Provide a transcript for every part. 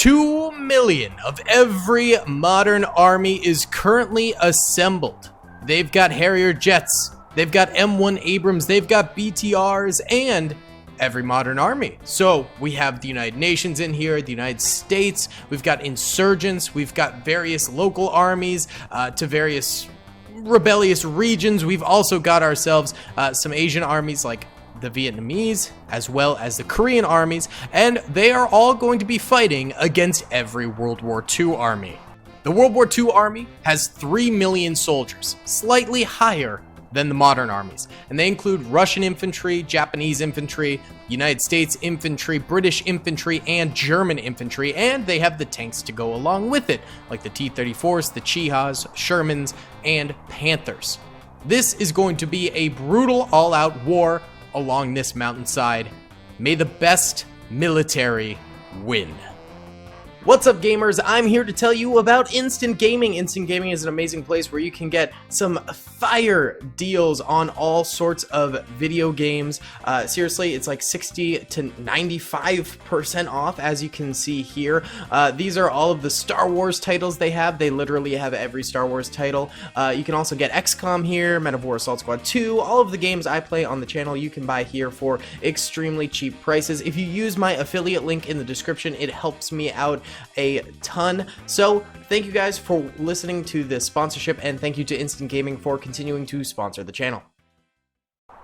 2 million of every modern army is currently assembled. They've got Harrier jets, they've got M1 Abrams, they've got BTRs, and every modern army. So we have the United Nations in here, the United States, we've got insurgents, we've got various local armies to various rebellious regions. We've also got ourselves some Asian armies like the Vietnamese, as well as the Korean armies, and they are all going to be fighting against every World War II army. The World War II army has 3 million soldiers, slightly higher than the modern armies, and they include Russian infantry, Japanese infantry, United States infantry, British infantry, and German infantry, and they have the tanks to go along with it, like the T-34s, the Chihas, Shermans, and Panthers. This is going to be a brutal all-out war along this mountainside. May the best military win. What's up, gamers? I'm here to tell you about Instant Gaming. Instant Gaming is an amazing place where you can get some fire deals on all sorts of video games. Seriously, it's like 60 to 95% off, as you can see here. These are all of the Star Wars titles they have. They literally have every Star Wars title. You can also get XCOM here, Men of War Assault Squad 2, all of the games I play on the channel you can buy here for extremely cheap prices. If you use my affiliate link in the description, it helps me out a ton. So thank you guys for listening to this sponsorship, and thank you to Instant Gaming for continuing to sponsor the channel.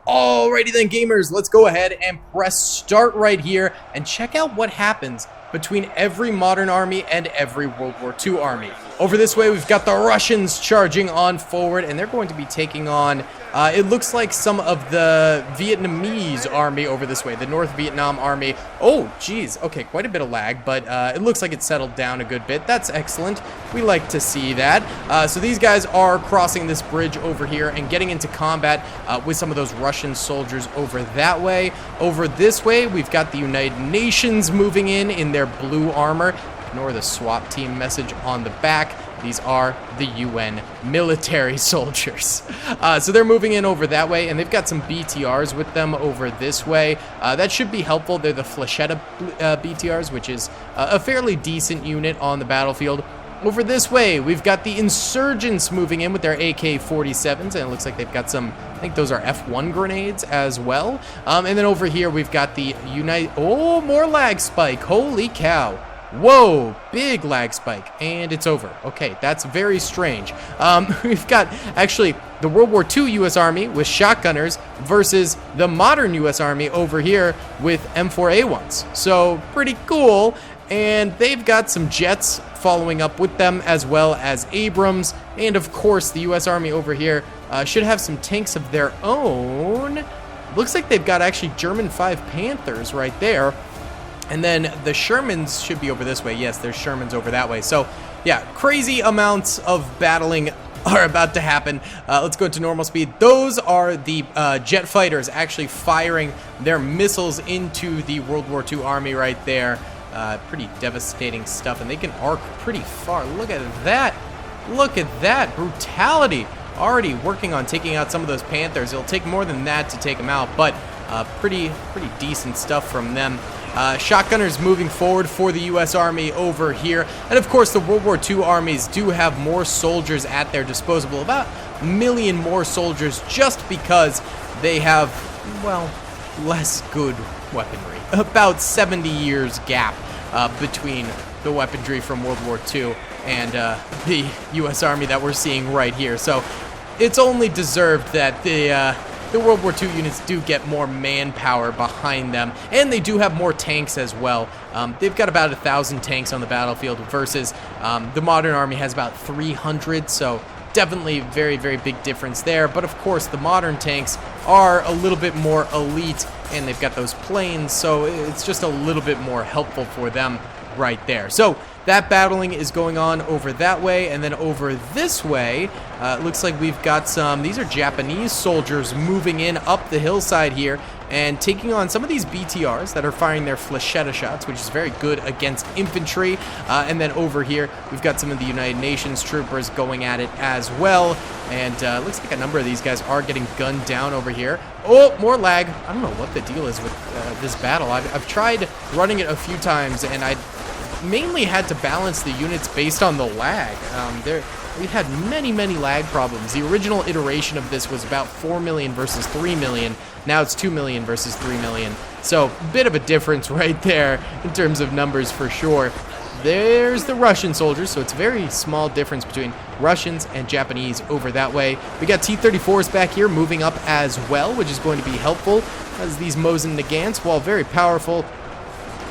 Alrighty then, gamers, let's go ahead and press start right here and check out what happens between every modern army and every World War II army. Over this way, we've got the Russians charging on forward, and they're going to be taking on, it looks like some of the Vietnamese army over this way, the North Vietnam army. Oh, geez, okay, quite a bit of lag, but it looks like it settled down a good bit. That's excellent. We like to see that. So these guys are crossing this bridge over here and getting into combat with some of those Russian soldiers over that way. Over this way, we've got the United Nations moving in their blue armor. Ignore the SWAT team message on the back. These are the UN military soldiers. So they're moving in over that way, and they've got some BTRs with them over this way. That should be helpful. They're the Flechetta BTRs, which is a fairly decent unit on the battlefield. Over this way, we've got the insurgents moving in with their AK-47s, and it looks like they've got some, I think those are F1 grenades as well. And then over here, we've got the oh, more lag spike. Holy cow. Whoa, big lag spike, and it's over. Okay, that's very strange. We've got actually the World War II U.S. Army with shotgunners versus the modern U.S. Army over here with M4A1s. So pretty cool, and they've got some jets following up with them, as well as Abrams, and of course the U.S. Army over here should have some tanks of their own. Looks like they've got actually German 5 Panthers right there. And then the Shermans should be over this way. Yes, there's Shermans over that way. So, yeah, crazy amounts of battling are about to happen. Let's go to normal speed. Those are the jet fighters actually firing their missiles into the World War II army right there. Pretty devastating stuff, and they can arc pretty far. Look at that. Look at that brutality. Already working on taking out some of those Panthers. It'll take more than that to take them out, but pretty decent stuff from them. Shotgunners moving forward for the U.S. Army over here. And of course, the World War II armies do have more soldiers at their disposal, about a million more soldiers, just because they have, well, less good weaponry. About 70 years gap between the weaponry from World War II and the U.S. Army that we're seeing right here. So it's only deserved that the World War II units do get more manpower behind them, and they do have more tanks as well. They've got about 1,000 tanks on the battlefield versus the modern army has about 300, so definitely very big difference there. But of course, the modern tanks are a little bit more elite, and they've got those planes, so it's just a little bit more helpful for them right there. So that battling is going on over that way, and then over this way, it looks like we've got some, these are Japanese soldiers moving in up the hillside here and taking on some of these BTRs that are firing their Flechetta shots, which is very good against infantry. And then over here, we've got some of the United Nations troopers going at it as well. And looks like a number of these guys are getting gunned down over here. Oh, more lag. I don't know what the deal is with this battle. I've tried running it a few times, and I mainly had to balance the units based on the lag. We had many lag problems. The original iteration of this was about 4 million versus 3 million. Now it's 2 million versus 3 million. So, bit of a difference right there in terms of numbers for sure. There's the Russian soldiers, so it's a very small difference between Russians and Japanese over that way. We got T-34s back here moving up as well, which is going to be helpful, as these Mosin Nagants, while very powerful,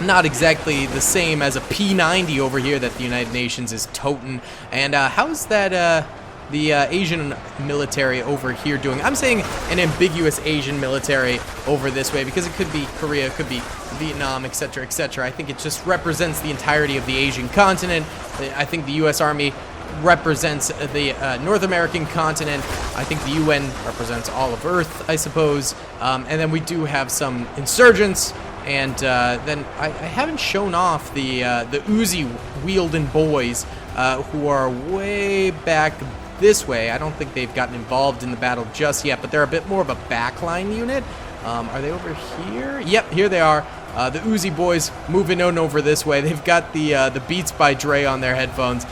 not exactly the same as a P-90 over here that the United Nations is toting. And how's that the Asian military over here doing? I'm saying an ambiguous Asian military over this way because it could be Korea, it could be Vietnam, etc., etc. I think it just represents the entirety of the Asian continent. I think the U.S. Army represents the North American continent. I think the UN represents all of Earth, I suppose. And then we do have some insurgents. And then I haven't shown off the Uzi-wielding boys who are way back this way. I don't think they've gotten involved in the battle just yet, but they're a bit more of a backline unit. Are they over here? Yep, here they are. The Uzi boys moving on over this way. They've got the Beats by Dre on their headphones.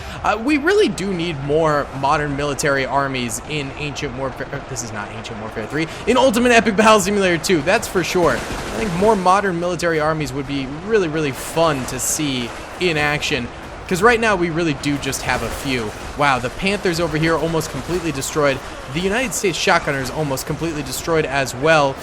We really do need more modern military armies in Ancient Warfare. This is not Ancient Warfare 3. In Ultimate Epic Battle Simulator 2, that's for sure. I think more modern military armies would be really fun to see in action. Because right now we really do just have a few. Wow, the Panthers over here almost completely destroyed. The United States shotgunners almost completely destroyed as well.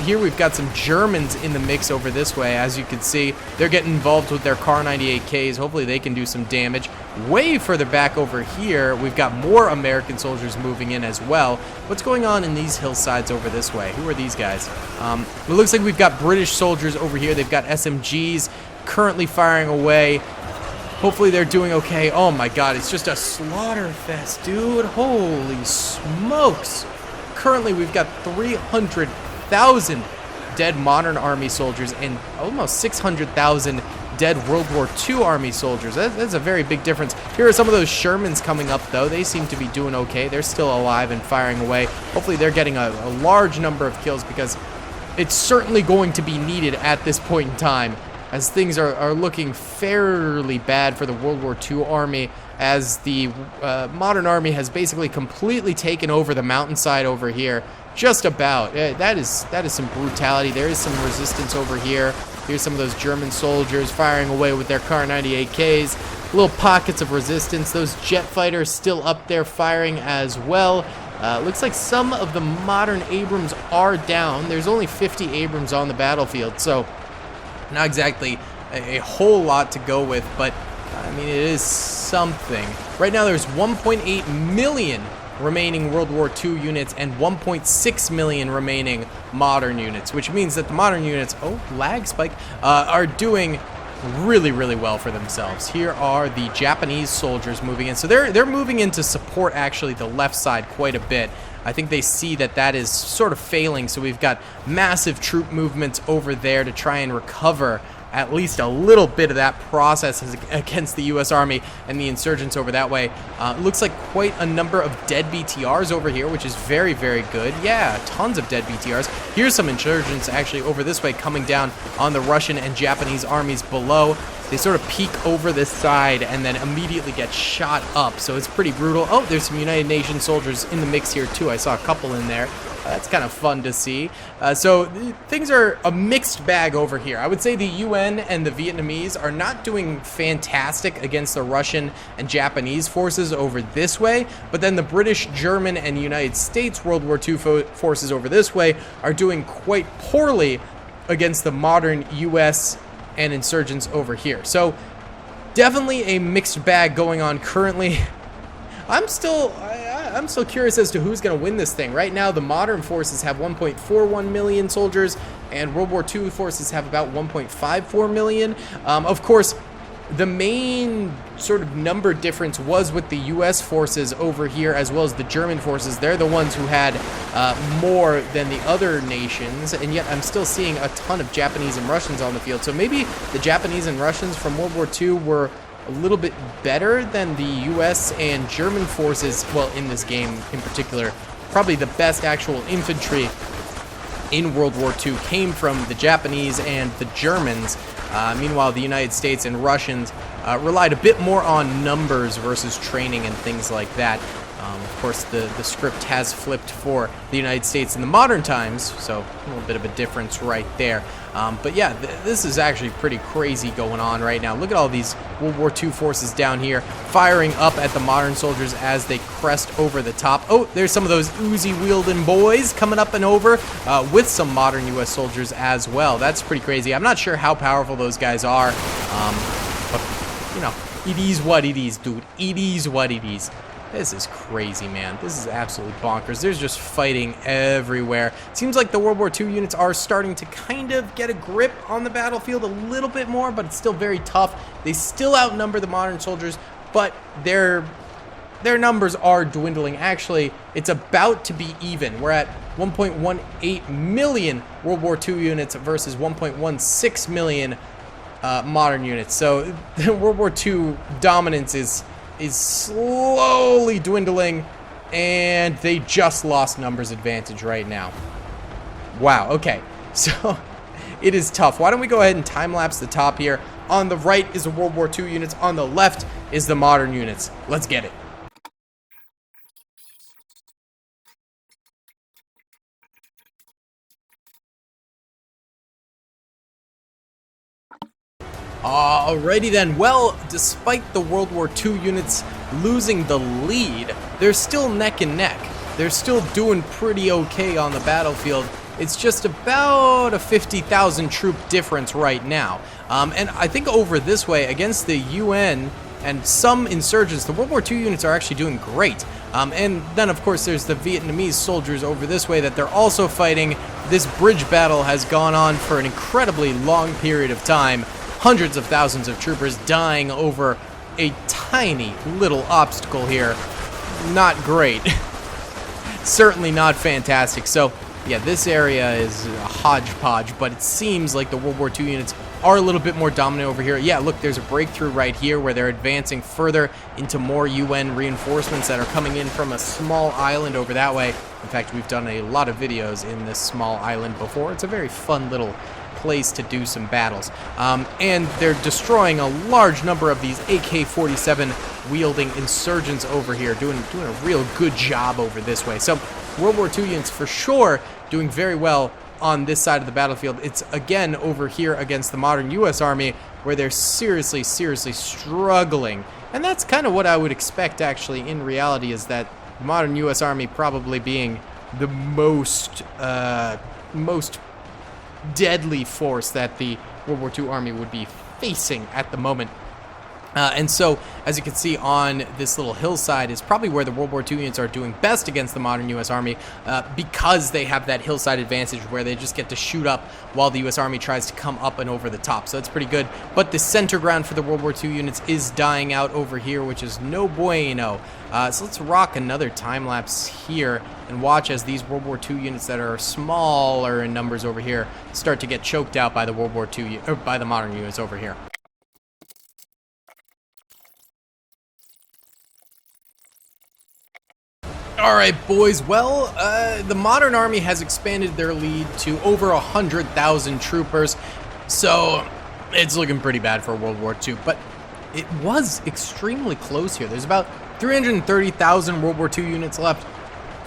Here we've got some Germans in the mix over this way. As you can see, they're getting involved with their Kar 98Ks. Hopefully they can do some damage. Way further back over here, we've got more American soldiers moving in as well. What's going on in these hillsides over this way? Who are these guys? It looks like we've got British soldiers over here. They've got SMGs currently firing away. Hopefully they're doing okay. Oh my god, it's just a slaughter fest, dude. Holy smokes. Currently, we've got 300,000 dead modern army soldiers and almost 600,000 dead World War II army soldiers. That's a very big difference. Here are some of those Shermans coming up, though. They seem to be doing okay. They're still alive and firing away. Hopefully they're getting a large number of kills because it's certainly going to be needed at this point in time, as things are looking fairly bad for the World War II Army, as the modern army has basically completely taken over the mountainside over here. Just about. That is some brutality. There is some resistance over here. Here's some of those German soldiers firing away with their Kar 98Ks. Little pockets of resistance. Those jet fighters still up there firing as well. Looks like some of the modern Abrams are down. There's only 50 Abrams on the battlefield, so not exactly a whole lot to go with, but I mean, it is something. Right now there's 1.8 million remaining World War II units and 1.6 million remaining modern units, which means that the modern units, oh, lag spike, are doing really well for themselves. Here are the Japanese soldiers moving in. So they're moving in to support actually the left side quite a bit. I think they see that is sort of failing, so we've got massive troop movements over there to try and recover at least a little bit of that process against the U.S. Army and the insurgents over that way. It looks like quite a number of dead BTRs over here, which is very good. Yeah, tons of dead BTRs. Here's some insurgents actually over this way coming down on the Russian and Japanese armies below. They sort of peek over this side and then immediately get shot up, so it's pretty brutal. Oh, there's some United Nations soldiers in the mix here too. I saw a couple in there. That's kind of fun to see. So things are a mixed bag over here. I would say the UN and the Vietnamese are not doing fantastic against the Russian and Japanese forces over this way, but then the British, German, and United States World War II forces over this way are doing quite poorly against the modern US and insurgents over here. So definitely a mixed bag going on currently. I'm still curious as to who's going to win this thing. Right now, the modern forces have 1.41 million soldiers, and World War II forces have about 1.54 million. Of course, the main sort of number difference was with the U.S. forces over here, as well as the German forces. They're the ones who had more than the other nations, and yet I'm still seeing a ton of Japanese and Russians on the field. So maybe the Japanese and Russians from World War II were a little bit better than the US and German forces, well, in this game in particular. Probably the best actual infantry in World War II came from the Japanese and the Germans. Meanwhile, the United States and Russians relied a bit more on numbers versus training and things like that. Of course, the script has flipped for the United States in the modern times, so a little bit of a difference right there. But yeah, this is actually pretty crazy going on right now. Look at all these World War II forces down here firing up at the modern soldiers as they crest over the top. Oh, there's some of those Uzi-wielding boys coming up and over with some modern U.S. soldiers as well. That's pretty crazy. I'm not sure how powerful those guys are, but, you know, it is what it is, dude. It is what it is. This is crazy, man. This is absolutely bonkers. There's just fighting everywhere. Seems like the World War II units are starting to kind of get a grip on the battlefield a little bit more, but it's still very tough. They still outnumber the modern soldiers, but their numbers are dwindling. Actually, it's about to be even. We're at 1.18 million World War II units versus 1.16 million modern units. So World War II dominance is slowly dwindling, and they just lost numbers advantage right now. Wow, okay, so it is tough. Why don't we go ahead and time-lapse the top here. On the right is the World War II units, on the left is the modern units. Let's get it. Alrighty then, well, despite the World War II units losing the lead, they're still neck and neck. They're still doing pretty okay on the battlefield. It's just about a 50,000 troop difference right now. And I think over this way, against the UN and some insurgents, the World War II units are actually doing great. And then, of course, there's the Vietnamese soldiers over this way that they're also fighting. This bridge battle has gone on for an incredibly long period of time. Hundreds of thousands of troopers dying over a tiny little obstacle here. Not great. Certainly not fantastic. So, yeah, this area is a hodgepodge, but it seems like the World War II units are a little bit more dominant over here. Yeah, look, there's a breakthrough right here where they're advancing further into more UN reinforcements that are coming in from a small island over that way. In fact, we've done a lot of videos in this small island before. It's a very fun little place to do some battles. And they're destroying a large number of these AK-47 wielding insurgents over here, doing a real good job over this way. So World War II units for sure doing very well on this side of the battlefield. It's again over here against the modern U.S. Army where they're seriously struggling. And that's kind of what I would expect actually in reality, is that the modern U.S. Army probably being the most deadly force that the World War II Army would be facing at the moment. And so, as you can see on this little hillside is probably where the World War II units are doing best against the modern U.S. Army, because they have that hillside advantage where they just get to shoot up while the U.S. Army tries to come up and over the top. So that's pretty good. But the center ground for the World War II units is dying out over here, which is no bueno. So let's rock another time lapse here and watch as these World War II units that are smaller in numbers over here start to get choked out by the World War II or by the modern units over here. Alright, boys, well, the modern army has expanded their lead to over 100,000 troopers, so it's looking pretty bad for World War II, but it was extremely close here. There's about 330,000 World War II units left,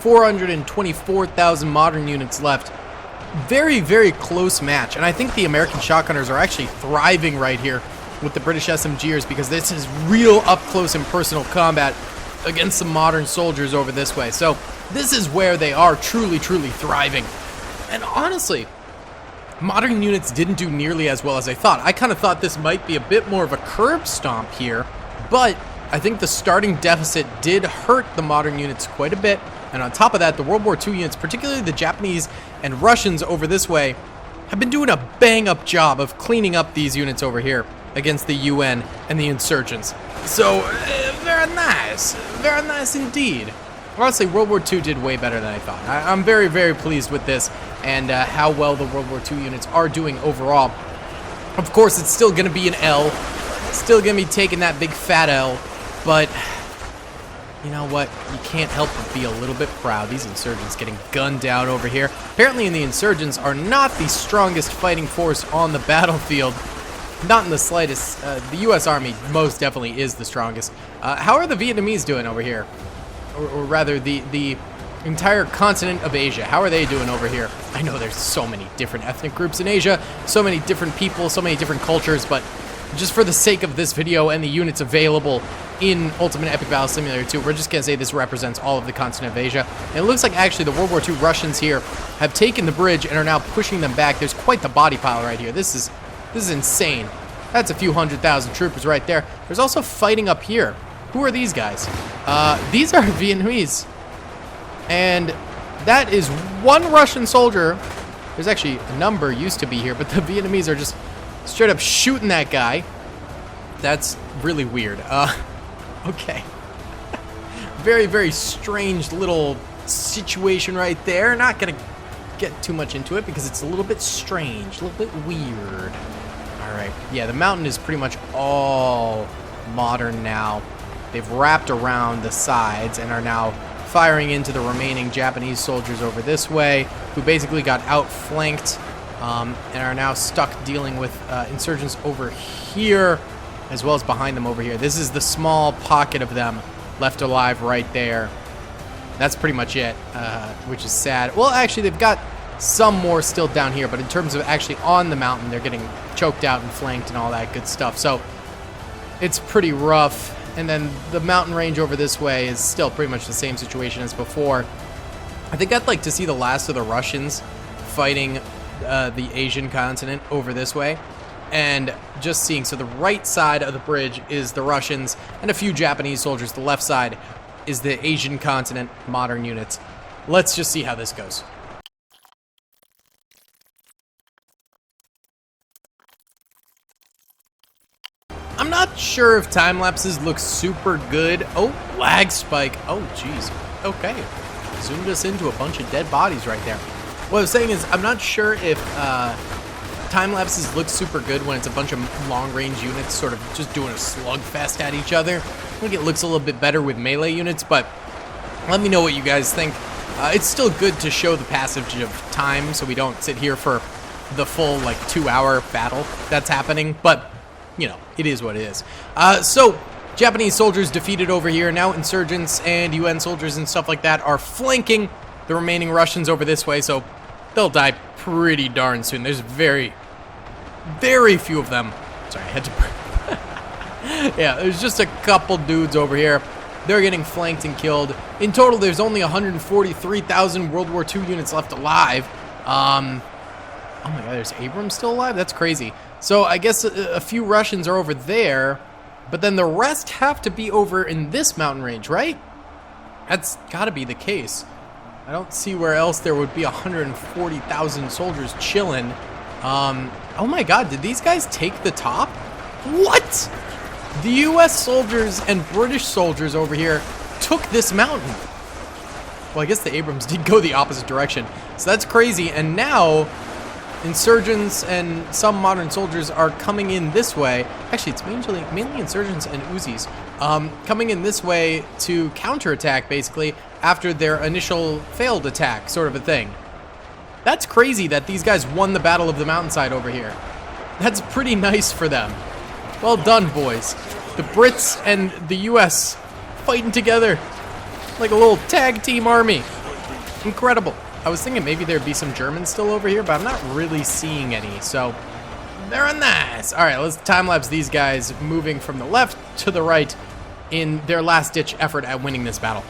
424,000 modern units left. Very, very close match, and I think the American shotgunners are actually thriving right here with the British SMGers, because this is real up-close and personal combat against some modern soldiers over this way. So this is where they are truly thriving. And honestly, modern units didn't do nearly as well as I thought. I kind of thought this might be a bit more of a curb stomp here, but I think the starting deficit did hurt the modern units quite a bit. And on top of that, the World War II units, particularly the Japanese and Russians over this way, have been doing a bang-up job of cleaning up these units over here against the UN and the insurgents. So, very nice indeed. Honestly, World War II did way better than I thought. I'm very, very pleased with this and how well the World War II units are doing overall. Of course, it's still going to be an L. It's still going to be taking that big fat L, but you know what? You can't help but be a little bit proud. These insurgents getting gunned down over here. Apparently, the insurgents are not the strongest fighting force on the battlefield. Not in the slightest. The U.S. Army most definitely is the strongest. How are the Vietnamese doing over here? Or rather, the entire continent of Asia. How are they doing over here? I know there's so many different ethnic groups in Asia, so many different people, so many different cultures, but just for the sake of this video and the units available in Ultimate Epic Battle Simulator 2, we're just going to say this represents all of the continent of Asia. And it looks like actually the World War II Russians here have taken the bridge and are now pushing them back. There's quite the body pile right here. This is insane. That's a few 100,000 troopers right there. There's also fighting up here. Who are these guys? These are Vietnamese. And that is one Russian soldier. There's actually a number used to be here, but the Vietnamese are just straight up shooting that guy. That's really weird. Okay. Very, very strange little situation right there. Not gonna get too much into it because it's a little bit strange, a little bit weird. All right. Yeah, the mountain is pretty much all modern now. They've wrapped around the sides and are now firing into the remaining Japanese soldiers over this way, who basically got outflanked and are now stuck dealing with insurgents over here, as well as behind them over here. This is the small pocket of them left alive right there. That's pretty much it, which is sad. Well, actually, they've got some more still down here, but in terms of actually on the mountain, they're getting choked out and flanked and all that good stuff. So it's pretty rough. And then the mountain range over this way is still pretty much the same situation as before. I think I'd like to see the last of the Russians fighting the Asian continent over this way. And just seeing, so the right side of the bridge is the Russians and a few Japanese soldiers. The left side is the Asian continent modern units. Let's just see how this goes. I'm not sure if time lapses look super good. Oh, lag spike. Oh, jeez. Okay. Zoomed us into a bunch of dead bodies right there. What I was saying is, I'm not sure if time lapses look super good when it's a bunch of long-range units sort of just doing a slugfest at each other. I think it looks a little bit better with melee units, but let me know what you guys think. It's still good to show the passage of time so we don't sit here for the full, like, 2-hour battle that's happening, but you know, it is what it is. So, Japanese soldiers defeated over here. Now insurgents and UN soldiers and stuff like that are flanking the remaining Russians over this way, so they'll die pretty darn soon. There's very, very few of them. Sorry, I had to... Yeah, there's just a couple dudes over here. They're getting flanked and killed. In total, there's only 143,000 World War II units left alive. Oh my god, there's Abrams still alive? That's crazy. So I guess a few Russians are over there, but then the rest have to be over in this mountain range, right? That's gotta be the case. I don't see where else there would be 140,000 soldiers chilling. Oh my god, did these guys take the top? What? The US soldiers and British soldiers over here took this mountain. Well, I guess the Abrams did go the opposite direction. So that's crazy, and now insurgents and some modern soldiers are coming in this way. Actually, it's mainly insurgents and Uzis coming in this way to counterattack, basically, after their initial failed attack, sort of a thing. That's crazy that these guys won the Battle of the Mountainside over here. That's pretty nice for them. Well done, boys. The Brits and the US fighting together like a little tag team army. Incredible. I was thinking maybe there'd be some Germans still over here, but I'm not really seeing any, so they're nice. All right, let's time-lapse these guys moving from the left to the right in their last-ditch effort at winning this battle.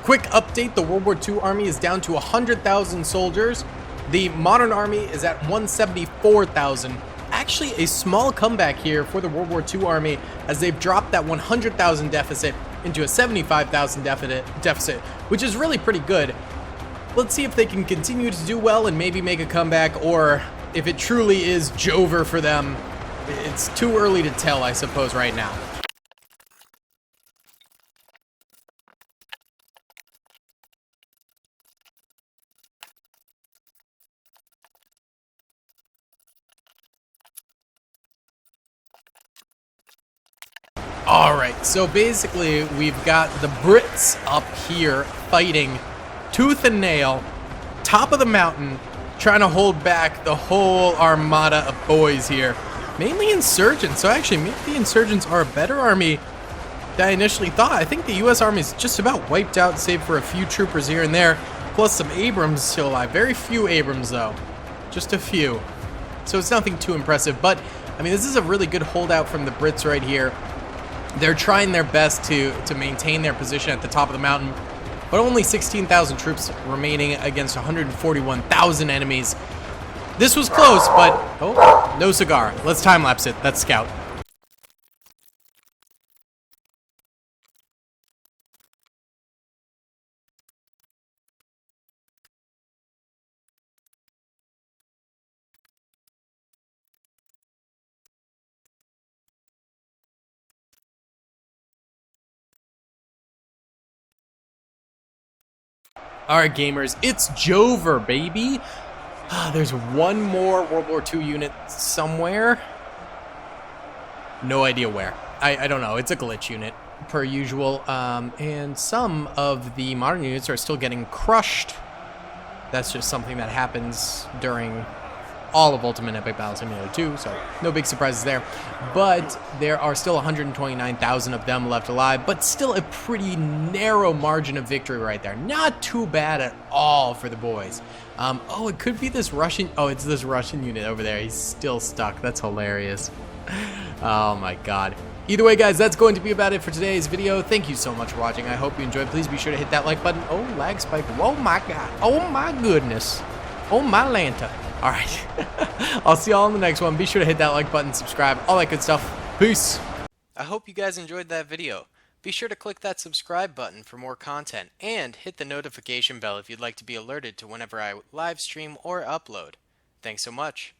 Quick update, the World War II Army is down to 100,000 soldiers. The modern army is at 174,000. Actually a small comeback here for the World War II Army as they've dropped that 100,000 deficit into a 75,000 deficit, which is really pretty good. Let's see if they can continue to do well and maybe make a comeback, or if it truly is Jover for them. It's too early to tell, I suppose, right now. Alright, so basically we've got the Brits up here fighting tooth and nail, top of the mountain, trying to hold back the whole armada of boys here. Mainly insurgents, so actually maybe the insurgents are a better army than I initially thought. I think the U.S. Army is just about wiped out, save for a few troopers here and there, plus some Abrams still alive. Very few Abrams, though. Just a few. So it's nothing too impressive, but, I mean, this is a really good holdout from the Brits right here. They're trying their best to maintain their position at the top of the mountain, but only 16,000 troops remaining against 141,000 enemies. This was close, but, oh, no cigar. Let's time-lapse it. That's Scout. Alright, gamers, it's Jover, baby! There's one more World War II unit somewhere. No idea where. I don't know. It's a glitch unit, per usual. And some of the modern units are still getting crushed. That's just something that happens during all of Ultimate Epic Battle Simulator 2, so no big surprises there. But there are still 129,000 of them left alive, but still a pretty narrow margin of victory right there. Not too bad at all for the boys. Oh, it could be this Russian... Oh, it's this Russian unit over there. He's still stuck. That's hilarious. Oh my god. Either way, guys, that's going to be about it for today's video. Thank you so much for watching. I hope you enjoyed. Please be sure to hit that like button. Oh, lag spike. Oh my god. Oh my goodness. Oh my Lanta. Alright, I'll see y'all in the next one. Be sure to hit that like button, subscribe, all that good stuff. Peace! I hope you guys enjoyed that video. Be sure to click that subscribe button for more content, and hit the notification bell if you'd like to be alerted to whenever I live stream or upload. Thanks so much.